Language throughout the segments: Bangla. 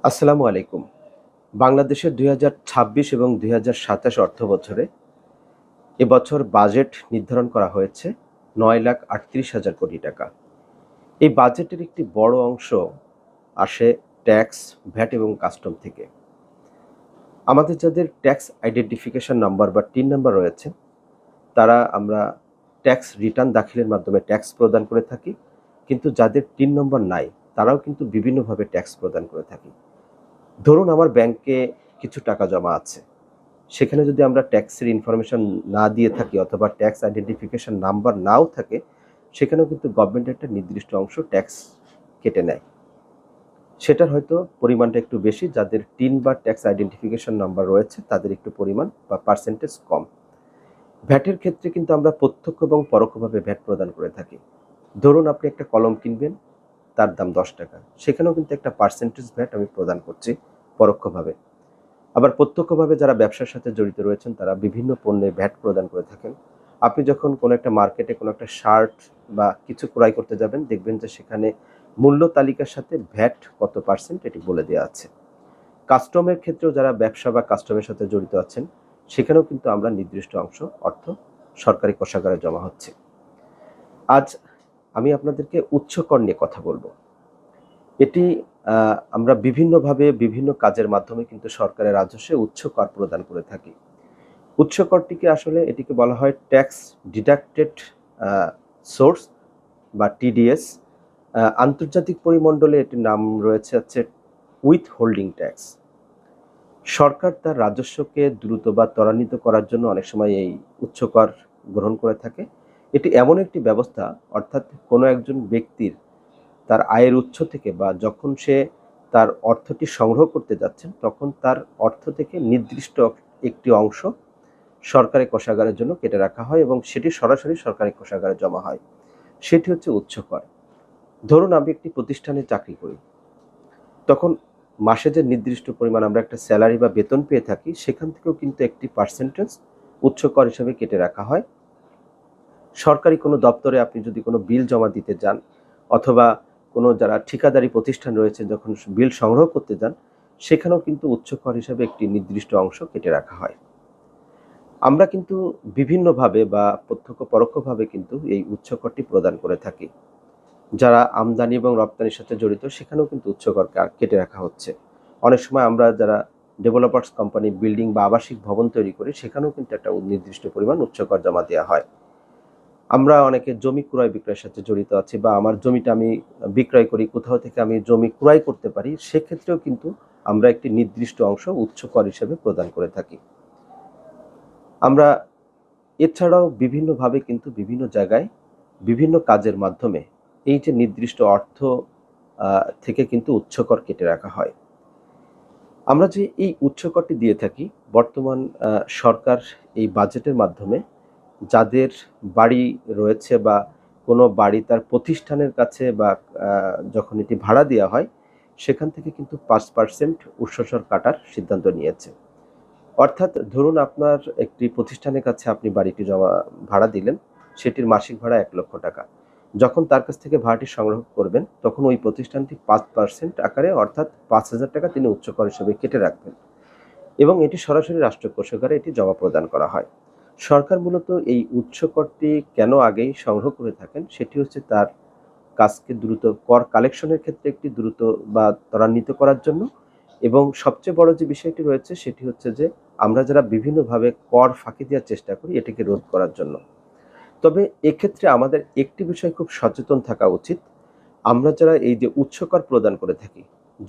আসসালামু আলাইকুম। বাংলাদেশের ২০২৬ এবং ২০২৭ অর্থবছরে এবছর বাজেট নির্ধারণ করা হয়েছে ৯,৩৮,০০০ কোটি টাকা। এই বাজেটের একটি বড় অংশ আসে ট্যাক্স, ভ্যাট এবং কাস্টম থেকে। আমাদের যাদের ট্যাক্স আইডেন্টিফিকেশন নাম্বার বা টিন নাম্বার রয়েছে, তারা আমরা ট্যাক্স রিটার্ন দাখিলের মাধ্যমে ট্যাক্স প্রদান করে থাকি। কিন্তু যাদের টিন নম্বর নাই, তারাও কিন্তু বিভিন্নভাবে ট্যাক্স প্রদান করে থাকি। ধরুন আমার ব্যাংকে কিছু টাকা জমা আছে। সেখানে যদি আমরা ট্যাক্সের ইনফরমেশন না দিয়ে থাকি অথবা ট্যাক্স আইডেন্টিফিকেশন নাম্বার নাও থাকে, সেখানেও কিন্তু গভর্নমেন্ট একটা নির্দিষ্ট অংশ ট্যাক্স কেটে নেয়। সেটার হয়তো পরিমাণটা একটু বেশি, যাদের টিন বা ট্যাক্স আইডেন্টিফিকেশন নাম্বার রয়েছে তাদের একটু পরিমাণ বা পার্সেন্টেজ কম। ভ্যাটের ক্ষেত্রে কিন্তু আমরা প্রত্যক্ষ এবং পরোক্ষভাবে ভ্যাট প্রদান করে থাকি। ধরুন আপনি একটা কলম কিনবেন, তার দাম ১০ টাকা। সেখানেও কিন্তু একটা পার্সেন্টেজ ভ্যাট আমি প্রদান করছি পরোক্ষভাবে। আবার প্রত্যক্ষভাবে যারা ব্যবসার সাথে জড়িত রয়েছেন তারা বিভিন্ন পণ্যে ভ্যাট প্রদান করে থাকেন। আপনি যখন কোনো একটা মার্কেটে কোনো একটা শার্ট বা কিছু ক্রয় করতে যাবেন, দেখবেন যে সেখানে মূল্য তালিকার সাথে ভ্যাট কত পার্সেন্ট এটি বলে দেওয়া আছে। কাস্টমের ক্ষেত্রেও যারা ব্যবসা বা কাস্টমের সাথে জড়িত আছেন, সেখানেও কিন্তু আমরা নির্দিষ্ট অংশ অর্থ সরকারি কোষাগারে জমা হচ্ছে। আজ আমি আপনাদেরকে উচ্চ কর নিয়ে কথা বলবো। এটি আমরা বিভিন্নভাবে বিভিন্ন কাজের মাধ্যমে কিন্তু সরকারের রাজস্বে উচ্চ কর প্রদান করে থাকি। উচ্চ করটিকে আসলে এটিকে বলা হয় ট্যাক্স ডিডাক্টেড সোর্স বা টিডিএস। আন্তর্জাতিক পরিমণ্ডলে এটির নাম রয়েছে উইথ হোল্ডিং ট্যাক্স। সরকার তার রাজস্বকে দ্রুত বা ত্বরান্বিত করার জন্য অনেক সময় এই উচ্চ কর গ্রহণ করে থাকে। এটি এমন একটি ব্যবস্থা, অর্থাৎ কোনো একজন ব্যক্তির তার আয়ের উৎস থেকে বা যখন সে তার অর্থটি সংগ্রহ করতে যাচ্ছেন, তখন তার অর্থ থেকে নির্দিষ্ট একটি অংশ সরকারি কোষাগারের জন্য কেটে রাখা হয় এবং সেটি সরাসরি সরকারি কোষাগারে জমা হয়। সেটি হচ্ছে উচ্চ কর। ধরুন আমি একটি প্রতিষ্ঠানে চাকরি করি, তখন মাসে যে নির্দিষ্ট পরিমাণ আমরা একটা স্যালারি বা বেতন পেয়ে থাকি, সেখান থেকেও কিন্তু একটি পার্সেন্টেজ উচ্চ কর হিসেবে কেটে রাখা হয়। সরকারি কোনো দপ্তরে আপনি যদি কোনো বিল জমা দিতে যান অথবা কোনো যারা ঠিকাদারি প্রতিষ্ঠান রয়েছে যখন বিল সংগ্রহ করতে যান, সেখানেও কিন্তু উচ্চ কর হিসেবে একটি নির্দিষ্ট অংশ কেটে রাখা হয়। আমরা কিন্তু বিভিন্নভাবে বা প্রত্যক্ষ পরোক্ষভাবে কিন্তু এই উচ্চ করটি প্রদান করে থাকি। যারা আমদানি এবং রপ্তানির সাথে জড়িত, সেখানেও কিন্তু উচ্চ কর কেটে রাখা হচ্ছে। অনেক সময় আমরা যারা ডেভেলপার্স কোম্পানি বিল্ডিং বা আবাসিক ভবন তৈরি করি, সেখানেও কিন্তু একটা নির্দিষ্ট পরিমাণ উচ্চ কর জমা দেওয়া হয়। আমরা অনেকে জমি ক্রয় বিক্রয়ের সাথে জড়িত আছি বা আমার জমিটা আমি বিক্রয় করি, কোথাও থেকে আমি জমি ক্রয় করতে পারি, সেক্ষেত্রেও কিন্তু আমরা একটি নির্দিষ্ট অংশ উচ্চ কর হিসেবে প্রদান করে থাকি। আমরা এছাড়াও বিভিন্নভাবে কিন্তু বিভিন্ন জায়গায় বিভিন্ন কাজের মাধ্যমে এই যে নির্দিষ্ট অর্থ থেকে কিন্তু উচ্চ কর কেটে রাখা হয়। আমরা যে এই উচ্চ করটি দিয়ে থাকি, বর্তমান সরকার এই বাজেটের মাধ্যমে যাদের বাড়ি রয়েছে বা কোনো বাড়ি তার প্রতিষ্ঠানের কাছে বা যখন এটি ভাড়া দেওয়া হয়, সেখান থেকে কিন্তু ৫% উৎসসর কাটার সিদ্ধান্ত নিয়েছে। অর্থাৎ ধরুন আপনার একটি প্রতিষ্ঠানের কাছে আপনি বাড়িটি ভাড়া দিলেন, সেটির মাসিক ভাড়া ৳১,০০,০০০। যখন তার কাছ থেকে ভাড়াটি সংগ্রহ করবেন, তখন ওই প্রতিষ্ঠানটি ৫% আকারে অর্থাৎ ৳৫,০০০ তিনি উচ্চ কর হিসেবে কেটে রাখবেন এবং এটি সরাসরি রাষ্ট্র কোষাগারে এটি জমা প্রদান করা হয়। সরকার মূলত এই উচ্চ করটি কেন আগেই সংগ্রহ করে থাকেন, সেটি হচ্ছে তার কাজকে দ্রুত কর কালেকশনের ক্ষেত্রে একটি দ্রুত বা ত্বরান্বিত করার জন্য এবং সবচেয়ে বড় যে বিষয়টি রয়েছে সেটি হচ্ছে যে আমরা যারা বিভিন্নভাবে কর ফাঁকি দেওয়ার চেষ্টা করি, এটিকে রোধ করার জন্য। তবে এক্ষেত্রে আমাদের একটি বিষয় খুব সচেতন থাকা উচিত। আমরা যারা এই যে উচ্চ কর প্রদান করে থাকি,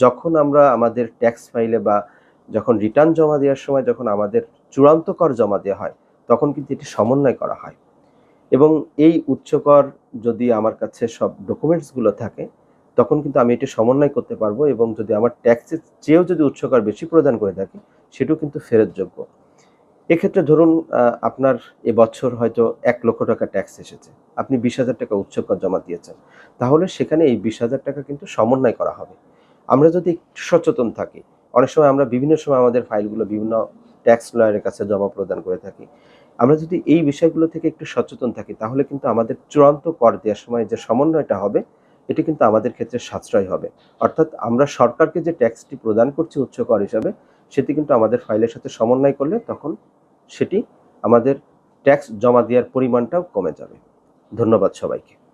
যখন আমরা আমাদের ট্যাক্স ফাইলে বা যখন রিটার্ন জমা দেওয়ার সময় যখন আমাদের চূড়ান্ত কর জমা দেওয়া হয়, তখন কিন্তু এটি সমন্বয় করা হয় এবং এই উচ্চ কর যদি আমার কাছে সব ডকুমেন্টসগুলো থাকে, তখন কিন্তু আমি এটি সমন্বয় করতে পারবো এবং যদি আমার ট্যাক্সের চেয়েও যদি উচ্চ কর বেশি প্রদান করে থাকি, সেটাও কিন্তু ফেরতযোগ্য। এক্ষেত্রে ধরুন আপনার এবছর হয়তো ৳১,০০,০০০ ট্যাক্স এসেছে। আপনি ৳২০,০০০ উচ্চ কর জমা দিয়েছেন। তাহলে সেখানে এই ৳২০,০০০ কিন্তু সমন্বয় করা হবে। আমরা যদি একটু সচেতন থাকি, অনেক সময় আমরা বিভিন্ন সময় আমাদের ফাইলগুলো বিভিন্ন ট্যাক্স লয়ারের কাছে জমা প্রদান করে থাকি। আমরা যদি এই বিষয়গুলো থেকে একটু সচেতন থাকি, তাহলে কিন্তু আমাদের চূড়ান্ত কর দেওয়ার সময় যে সমন্বয়টা হবে, এটি কিন্তু আমাদের ক্ষেত্রে সাশ্রয় হবে। অর্থাৎ আমরা সরকারকে যে ট্যাক্সটি প্রদান করছি উচ্চ কর হিসাবে, সেটি কিন্তু আমাদের ফাইলের সাথে সমন্বয় করলে তখন সেটি আমাদের ট্যাক্স জমা দেওয়ার পরিমাণটাও কমে যাবে। ধন্যবাদ সবাইকে।